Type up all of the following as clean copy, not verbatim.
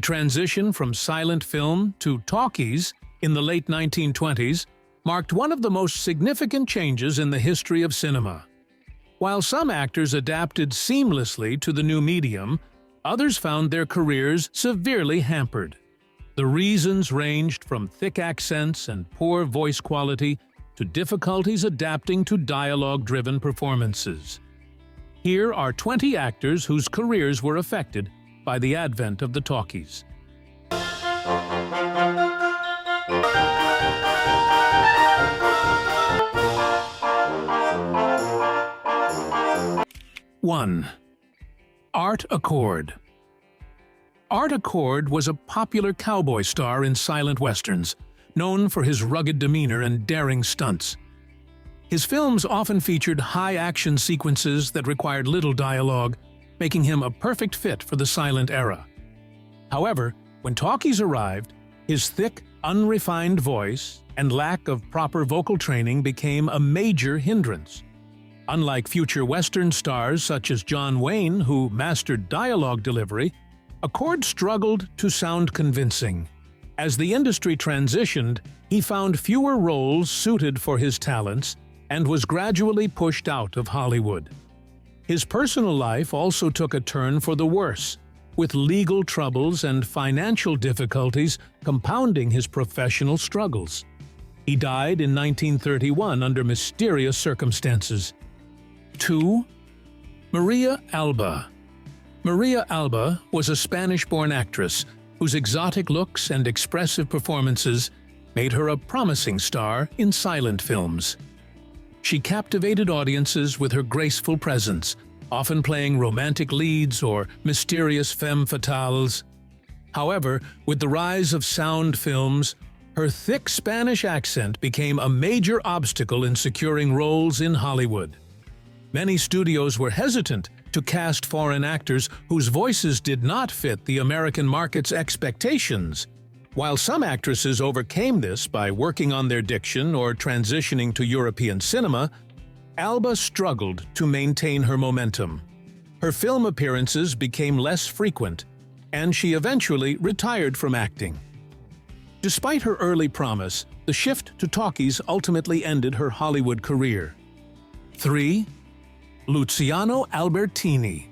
transition from silent film to talkies in the late 1920s marked one of the most significant changes in the history of cinema. While some actors adapted seamlessly to the new medium, others found their careers severely hampered. The reasons ranged from thick accents and poor voice quality to difficulties adapting to dialogue-driven performances. Here are 20 actors whose careers were affected by the advent of the talkies. 1. Art Accord. Art Accord was a popular cowboy star in silent westerns, known for his rugged demeanor and daring stunts. His films often featured high-action sequences that required little dialogue, making him a perfect fit for the silent era. However, when talkies arrived, his thick, unrefined voice and lack of proper vocal training became a major hindrance. Unlike future Western stars such as John Wayne, who mastered dialogue delivery, Accord struggled to sound convincing. As the industry transitioned, he found fewer roles suited for his talents and was gradually pushed out of Hollywood. His personal life also took a turn for the worse, with legal troubles and financial difficulties compounding his professional struggles. He died in 1931 under mysterious circumstances. 2. Maria Alba. Maria Alba was a Spanish-born actress whose exotic looks and expressive performances made her a promising star in silent films. She captivated audiences with her graceful presence, often playing romantic leads or mysterious femme fatales. However, with the rise of sound films, her thick Spanish accent became a major obstacle in securing roles in Hollywood. Many studios were hesitant to cast foreign actors whose voices did not fit the American market's expectations. While some actresses overcame this by working on their diction or transitioning to European cinema, Alba struggled to maintain her momentum. Her film appearances became less frequent, and she eventually retired from acting. Despite her early promise, the shift to talkies ultimately ended her Hollywood career. 3. Luciano Albertini.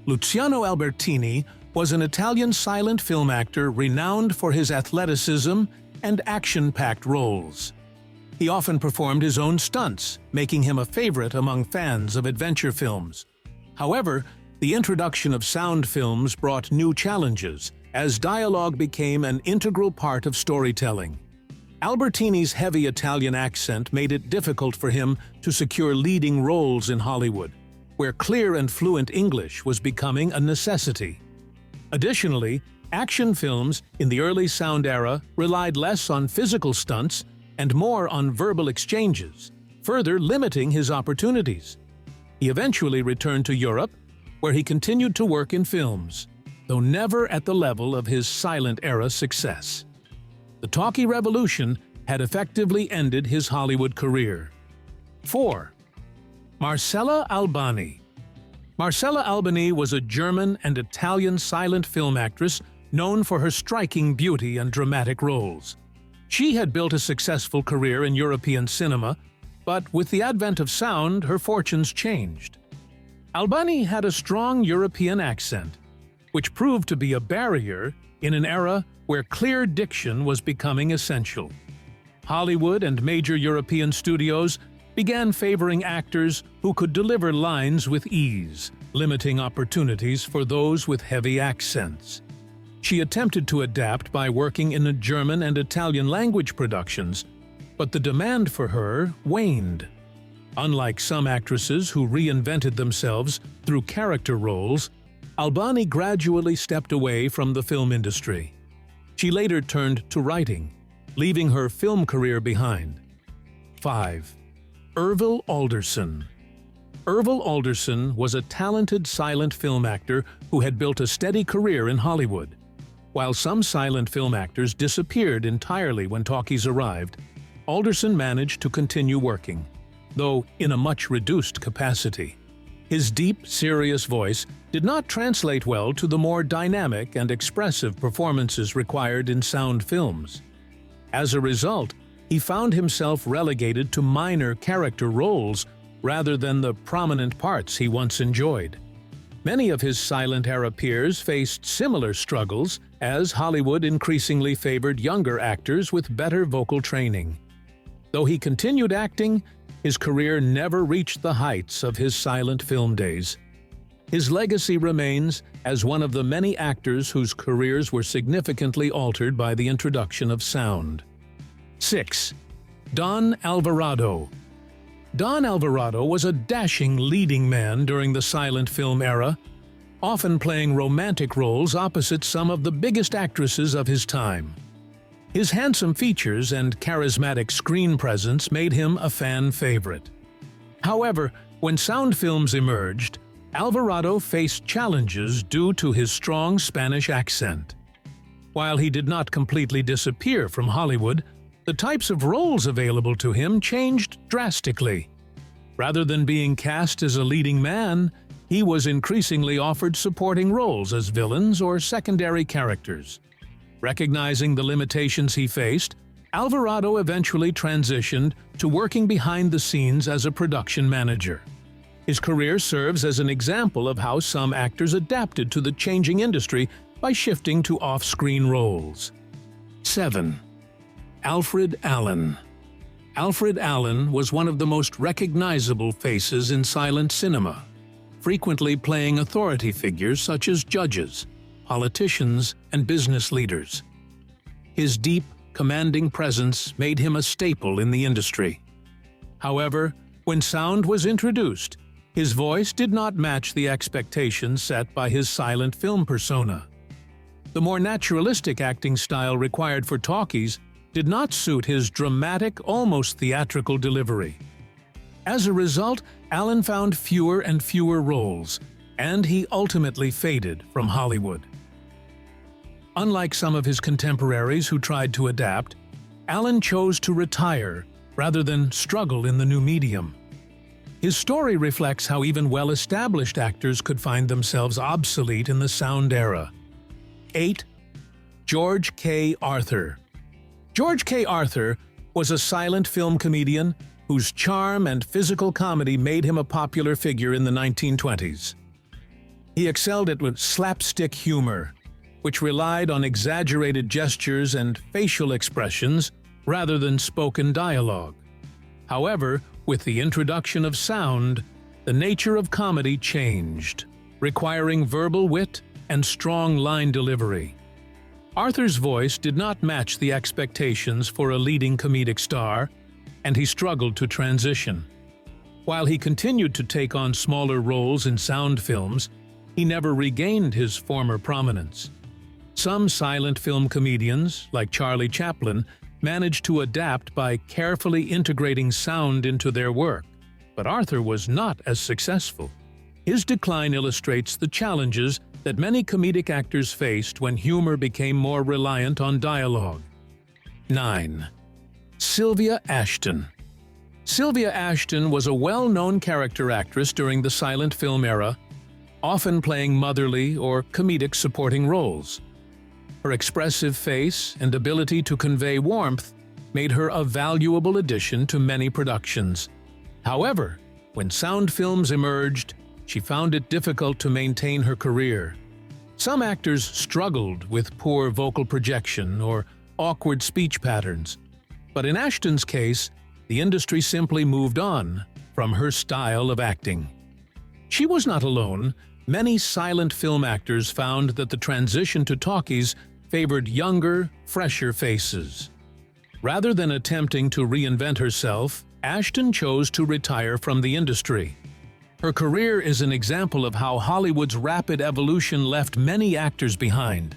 Luciano Albertini was an Italian silent film actor renowned for his athleticism and action-packed roles. He often performed his own stunts, making him a favorite among fans of adventure films. However, the introduction of sound films brought new challenges, as dialogue became an integral part of storytelling. Albertini's heavy Italian accent made it difficult for him to secure leading roles in Hollywood, where clear and fluent English was becoming a necessity. Additionally, action films in the early sound era relied less on physical stunts and more on verbal exchanges, further limiting his opportunities. He eventually returned to Europe, where he continued to work in films, though never at the level of his silent era success. The talkie revolution had effectively ended his Hollywood career. 4. Marcella Albani. Marcella Albani was a German and Italian silent film actress known for her striking beauty and dramatic roles. She had built a successful career in European cinema, but with the advent of sound, her fortunes changed. Albani had a strong European accent, which proved to be a barrier in an era where clear diction was becoming essential. Hollywood and major European studios began favoring actors who could deliver lines with ease, limiting opportunities for those with heavy accents. She attempted to adapt by working in the German and Italian language productions, but the demand for her waned. Unlike some actresses who reinvented themselves through character roles, Albani gradually stepped away from the film industry. She later turned to writing, leaving her film career behind. 5. Irvil Alderson. Irvil Alderson was a talented silent film actor who had built a steady career in Hollywood. While some silent film actors disappeared entirely when talkies arrived, Alderson managed to continue working, though in a much reduced capacity. His deep, serious voice did not translate well to the more dynamic and expressive performances required in sound films. As a result, he found himself relegated to minor character roles rather than the prominent parts he once enjoyed. Many of his silent-era peers faced similar struggles as Hollywood increasingly favored younger actors with better vocal training. Though he continued acting, his career never reached the heights of his silent film days. His legacy remains as one of the many actors whose careers were significantly altered by the introduction of sound. 6. Don Alvarado. Don Alvarado was a dashing leading man during the silent film era, often playing romantic roles opposite some of the biggest actresses of his time. His handsome features and charismatic screen presence made him a fan favorite. However, when sound films emerged, Alvarado faced challenges due to his strong Spanish accent. While he did not completely disappear from Hollywood, the types of roles available to him changed drastically. Rather than being cast as a leading man, he was increasingly offered supporting roles as villains or secondary characters. Recognizing the limitations he faced, Alvarado eventually transitioned to working behind the scenes as a production manager. His career serves as an example of how some actors adapted to the changing industry by shifting to off-screen roles. 7. Alfred Allen. Alfred Allen was one of the most recognizable faces in silent cinema, frequently playing authority figures such as judges, politicians, and business leaders. His deep, commanding presence made him a staple in the industry. However, when sound was introduced, his voice did not match the expectations set by his silent film persona. The more naturalistic acting style required for talkies did not suit his dramatic, almost theatrical delivery. As a result, Allen found fewer and fewer roles, and he ultimately faded from Hollywood. Unlike some of his contemporaries who tried to adapt, Allen chose to retire rather than struggle in the new medium. His story reflects how even well-established actors could find themselves obsolete in the sound era. 8. George K. Arthur. George K. Arthur was a silent film comedian whose charm and physical comedy made him a popular figure in the 1920s. He excelled at slapstick humor, which relied on exaggerated gestures and facial expressions rather than spoken dialogue. However, with the introduction of sound, the nature of comedy changed, requiring verbal wit and strong line delivery. Arthur's voice did not match the expectations for a leading comedic star, and he struggled to transition. While he continued to take on smaller roles in sound films, he never regained his former prominence. Some silent film comedians, like Charlie Chaplin, managed to adapt by carefully integrating sound into their work, but Arthur was not as successful. His decline illustrates the challenges that many comedic actors faced when humor became more reliant on dialogue. 9. Sylvia Ashton. Sylvia Ashton was a well-known character actress during the silent film era, often playing motherly or comedic supporting roles. Her expressive face and ability to convey warmth made her a valuable addition to many productions. However, when sound films emerged, she found it difficult to maintain her career. Some actors struggled with poor vocal projection or awkward speech patterns, but in Ashton's case, the industry simply moved on from her style of acting. She was not alone. Many silent film actors found that the transition to talkies favored younger, fresher faces. Rather than attempting to reinvent herself, Ashton chose to retire from the industry. Her career is an example of how Hollywood's rapid evolution left many actors behind.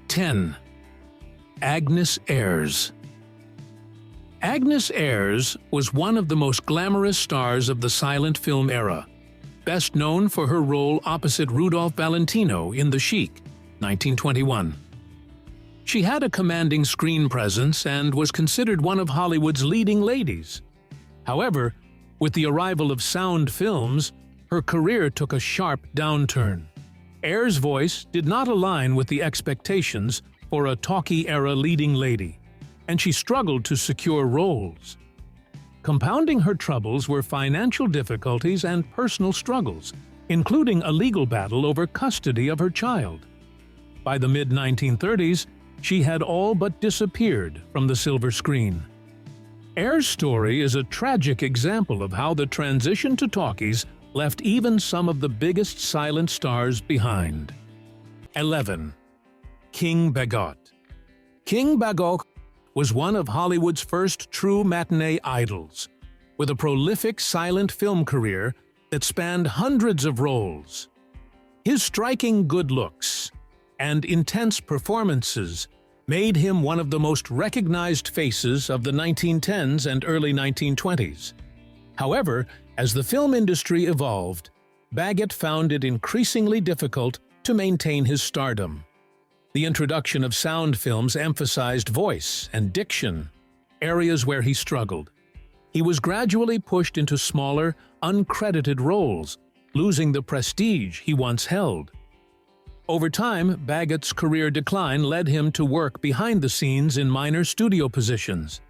10. Agnes Ayres. Agnes Ayres was one of the most glamorous stars of the silent film era, best known for her role opposite Rudolph Valentino in The Sheik, 1921. She had a commanding screen presence and was considered one of Hollywood's leading ladies. However, with the arrival of sound films, her career took a sharp downturn. Ayres' voice did not align with the expectations for a talkie-era leading lady, and she struggled to secure roles. Compounding her troubles were financial difficulties and personal struggles, including a legal battle over custody of her child. By the mid-1930s, she had all but disappeared from the silver screen. Ayres' story is a tragic example of how the transition to talkies left even some of the biggest silent stars behind. 11. King Baggot. King Baggot was one of Hollywood's first true matinee idols, with a prolific silent film career that spanned hundreds of roles. His striking good looks and intense performances made him one of the most recognized faces of the 1910s and early 1920s. However, as the film industry evolved, Baggot found it increasingly difficult to maintain his stardom. The introduction of sound films emphasized voice and diction, areas where he struggled. He was gradually pushed into smaller, uncredited roles, losing the prestige he once held. Over time, Baggot's career decline led him to work behind the scenes in minor studio positions.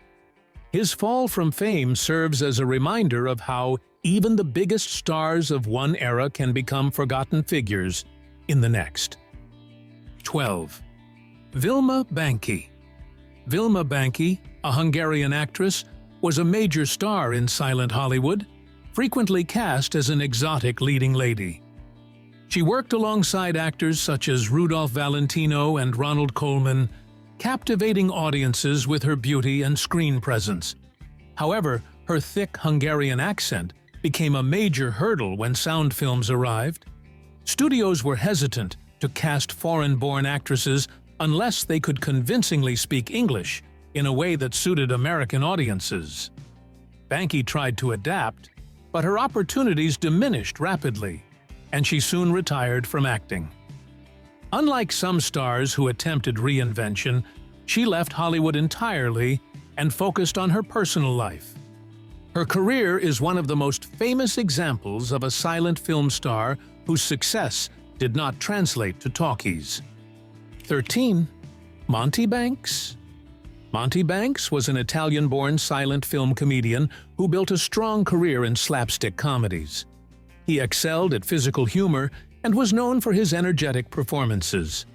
His fall from fame serves as a reminder of how even the biggest stars of one era can become forgotten figures in the next. 12. Vilma Banki. Vilma Banki, a Hungarian actress, was a major star in silent Hollywood, frequently cast as an exotic leading lady. She worked alongside actors such as Rudolph Valentino and Ronald Colman, captivating audiences with her beauty and screen presence. However, her thick Hungarian accent became a major hurdle when sound films arrived. Studios were hesitant to cast foreign-born actresses unless they could convincingly speak English in a way that suited American audiences. Banki tried to adapt, but her opportunities diminished rapidly, and she soon retired from acting. Unlike some stars who attempted reinvention, she left Hollywood entirely and focused on her personal life. Her career is one of the most famous examples of a silent film star whose success did not translate to talkies. 13. Monty Banks. Monty Banks was an Italian-born silent film comedian who built a strong career in slapstick comedies. He excelled at physical humor and was known for his energetic performances.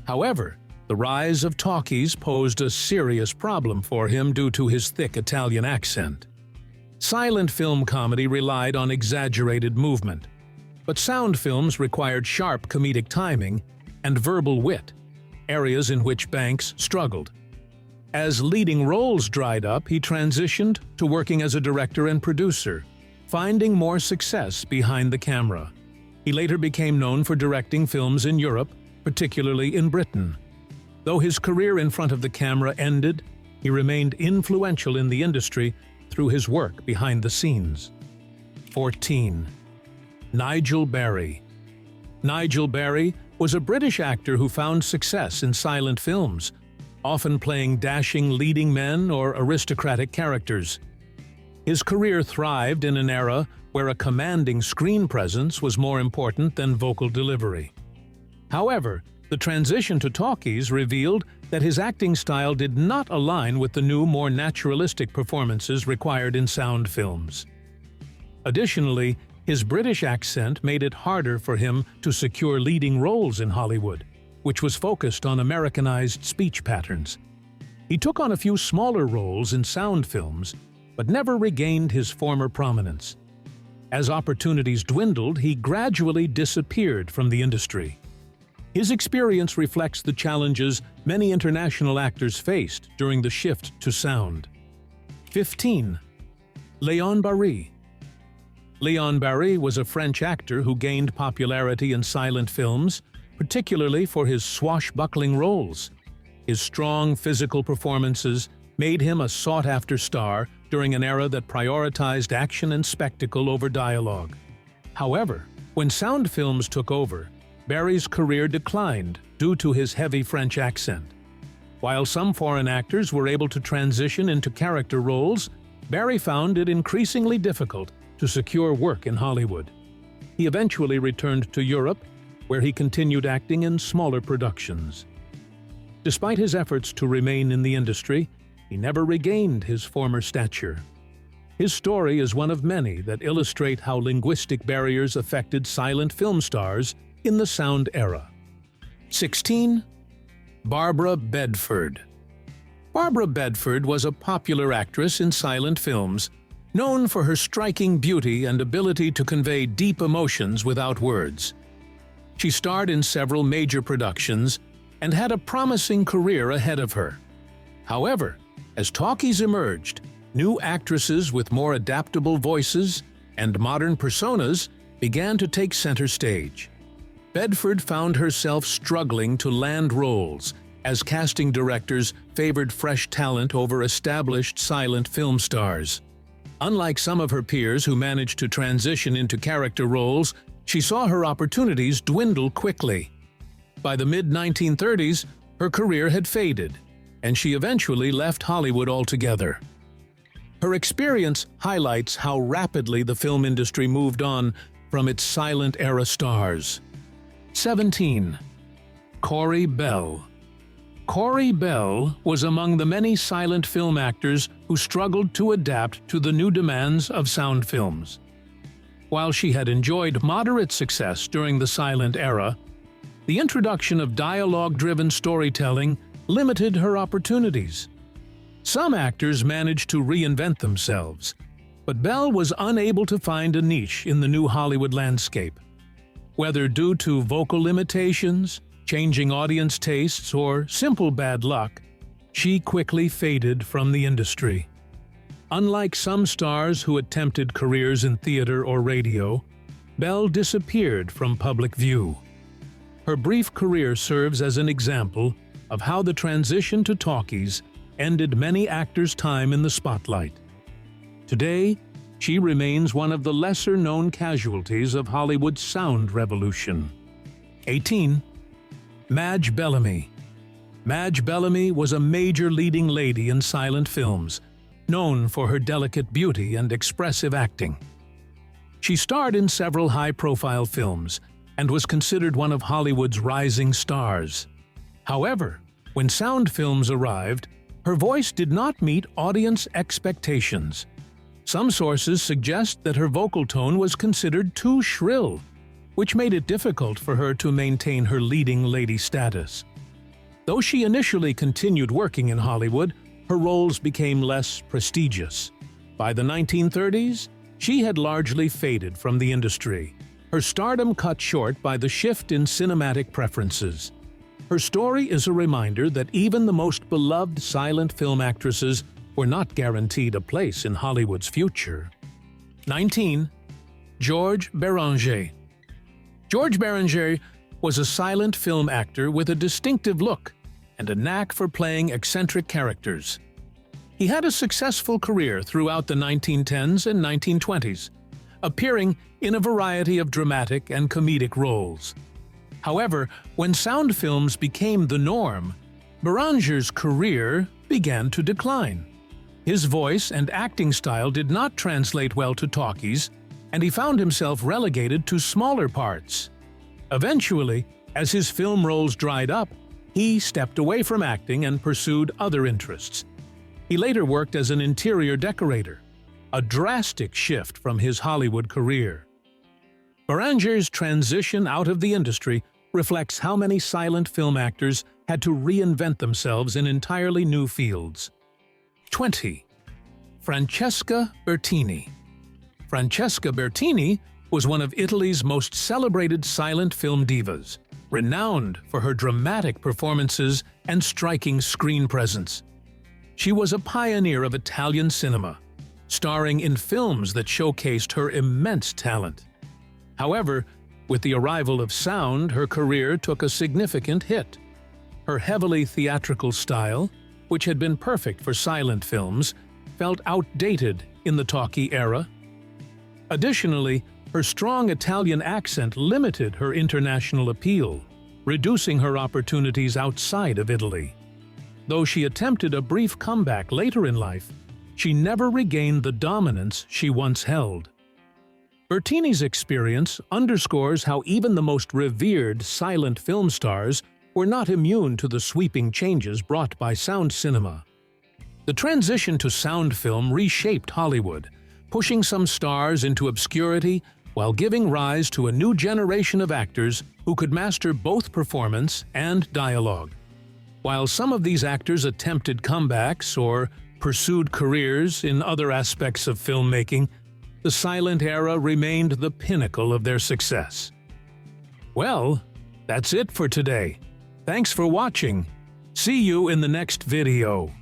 However, the rise of talkies posed a serious problem for him due to his thick Italian accent. Silent film comedy relied on exaggerated movement, but sound films required sharp comedic timing and verbal wit, areas in which Banks struggled. As leading roles dried up, he transitioned to working as a director and producer, finding more success behind the camera. He later became known for directing films in Europe, particularly in Britain. Though his career in front of the camera ended, he remained influential in the industry through his work behind the scenes. 14. Nigel Barry. Nigel Barry was a British actor who found success in silent films, often playing dashing leading men or aristocratic characters. His career thrived in an era where a commanding screen presence was more important than vocal delivery. However, the transition to talkies revealed that his acting style did not align with the new, more naturalistic performances required in sound films. Additionally, his British accent made it harder for him to secure leading roles in Hollywood, which was focused on Americanized speech patterns. He took on a few smaller roles in sound films, but never regained his former prominence. As opportunities dwindled, he gradually disappeared from the industry. His experience reflects the challenges many international actors faced during the shift to sound. 15. Léon Barré. Léon Barré was a French actor who gained popularity in silent films, particularly for his swashbuckling roles. His strong physical performances made him a sought-after star during an era that prioritized action and spectacle over dialogue. However, when sound films took over, Barry's career declined due to his heavy French accent. While some foreign actors were able to transition into character roles, Barry found it increasingly difficult to secure work in Hollywood. He eventually returned to Europe, where he continued acting in smaller productions. Despite his efforts to remain in the industry, he never regained his former stature. His story is one of many that illustrate how linguistic barriers affected silent film stars in the sound era. 16. Barbara Bedford. Barbara Bedford was a popular actress in silent films, known for her striking beauty and ability to convey deep emotions without words. She starred in several major productions and had a promising career ahead of her. However, as talkies emerged, new actresses with more adaptable voices and modern personas began to take center stage. Bedford found herself struggling to land roles as casting directors favored fresh talent over established silent film stars. Unlike some of her peers who managed to transition into character roles, she saw her opportunities dwindle quickly. By the mid-1930s, her career had faded, and she eventually left Hollywood altogether. Her experience highlights how rapidly the film industry moved on from its silent-era stars. 17. Cory Bell. Cory Bell was among the many silent film actors who struggled to adapt to the new demands of sound films. While she had enjoyed moderate success during the silent era, the introduction of dialogue-driven storytelling limited her opportunities. Some actors managed to reinvent themselves, but Bell was unable to find a niche in the new Hollywood landscape. Whether due to vocal limitations, changing audience tastes, or simple bad luck, she quickly faded from the industry. Unlike some stars who attempted careers in theater or radio, Bell disappeared from public view. Her brief career serves as an example of how the transition to talkies ended many actors' time in the spotlight. Today, she remains one of the lesser-known casualties of Hollywood's sound revolution. 18. Mae Bellamy. Mae Bellamy was a major leading lady in silent films, known for her delicate beauty and expressive acting. She starred in several high-profile films and was considered one of Hollywood's rising stars. However, when sound films arrived, her voice did not meet audience expectations. Some sources suggest that her vocal tone was considered too shrill, which made it difficult for her to maintain her leading lady status. Though she initially continued working in Hollywood, her roles became less prestigious. By the 1930s, she had largely faded from the industry, her stardom cut short by the shift in cinematic preferences. Her story is a reminder that even the most beloved silent film actresses were not guaranteed a place in Hollywood's future. 19. Georges Béranger. Georges Béranger was a silent film actor with a distinctive look and a knack for playing eccentric characters. He had a successful career throughout the 1910s and 1920s, appearing in a variety of dramatic and comedic roles. However, when sound films became the norm, Béranger's career began to decline. His voice and acting style did not translate well to talkies, and he found himself relegated to smaller parts. Eventually, as his film roles dried up, he stepped away from acting and pursued other interests. He later worked as an interior decorator, a drastic shift from his Hollywood career. Béranger's transition out of the industry reflects how many silent film actors had to reinvent themselves in entirely new fields. 20. Francesca Bertini. Francesca Bertini was one of Italy's most celebrated silent film divas, renowned for her dramatic performances and striking screen presence. She was a pioneer of Italian cinema, starring in films that showcased her immense talent. However, with the arrival of sound, her career took a significant hit. Her heavily theatrical style, which had been perfect for silent films, felt outdated in the talkie era. Additionally, her strong Italian accent limited her international appeal, reducing her opportunities outside of Italy. Though she attempted a brief comeback later in life, she never regained the dominance she once held. Bertini's experience underscores how even the most revered silent film stars were not immune to the sweeping changes brought by sound cinema. The transition to sound film reshaped Hollywood, pushing some stars into obscurity while giving rise to a new generation of actors who could master both performance and dialogue. While some of these actors attempted comebacks or pursued careers in other aspects of filmmaking, the silent era remained the pinnacle of their success. Well, that's it for today. Thanks for watching. See you in the next video.